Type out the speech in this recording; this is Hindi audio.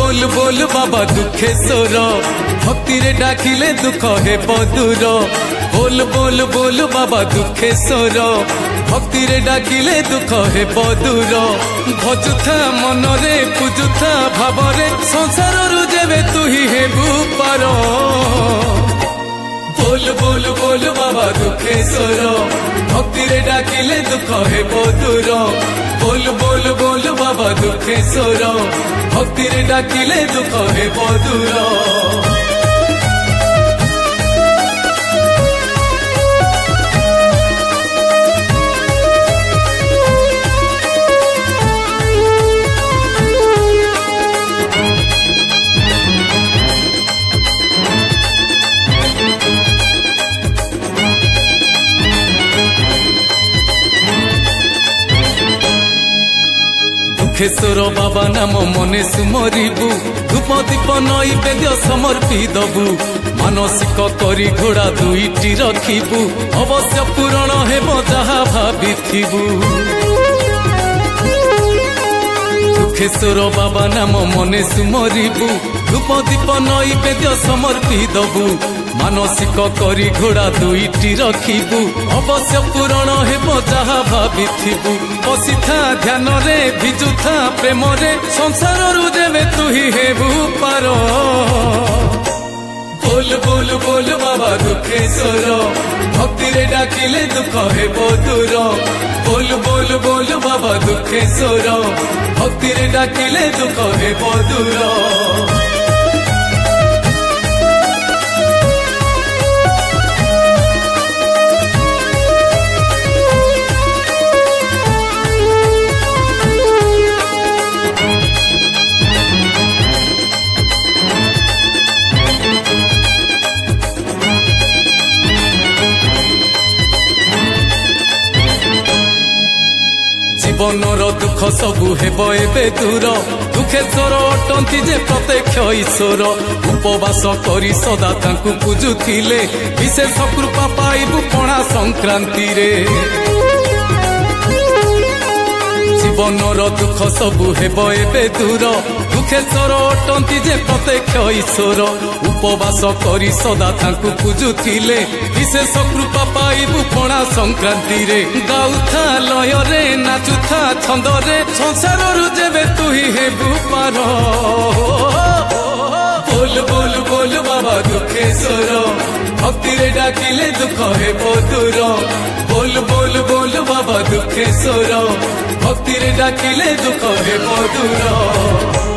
बोल बोल बाबा दुखेश्वर भक्ति रे डाकिले दुख हे दूर बोल बोल बोल बाबा दुखेश्वर भक्ति रे डाकिले दुख हे दूर भजुथा मन रे पूजुथा भाव रे संसार रु जेबे तू ही हेबु पार बोल बोल बोल बाबा दुखेश्वर भक्ति रे डाकिले दुख हे दूर बोल बोल बोल बाबा दुखेश्वर भक्ति रे डाकिले दुख हे दूर दुखेश्वर बाबा नाम मने सुमरिबु धूप दीप नैवेद्य समर्पी दबु मानसिक करी घोड़ा दुईटी रखिबु अवश्य पूरण हेब जहा भाबिथिबु दुखेश्वर बाबा नाम मने सुमरिबु धूप दीप नैवेद्य समर्पी दबु मानसिक करी घोड़ा दुईटी रखिबु अवश्य पूरण हेब जहा भाबिथिबु बसिथा ध्यान रे भिजुथा प्रेम रे संसार रु जेबे तू ही हेबु पार बोल बोल बोल बाबा दुखेश्वर भक्ति रे डाकिले दुख हेब दूर बोल बोल बोल बाबा दुखेश्वर भक्ति रे डाकिले दुख हेब दूर जीवनर दुख सबु हेब एबे दूर दुखेश्वर अटंती जे प्रत्यक्ष ईश्वर उपवास करी सदा तांकु पूजुथिले विशेष कृपा पाइबु पणा संक्रांति रे जीवनर दुख सबु हेब एबे दूर दुखेश्वर अटंती जे प्रत्यक्ष ईश्वर उपवास करी सदा तांकु पूजुथिले विशेष कृपा पाइबु पणा संक्रांति रे गाउथा लय रे नाचुथा छंद रे संसार रु जेबे तू ही हेबु पार बोल बोल बोल बाबा दुखेश्वर भक्ति रे डाकिले दुख हेब दूर बोल बोल बोल बाबा दुखेश्वर भक्ति रे डाकिले दुख हेब दूर।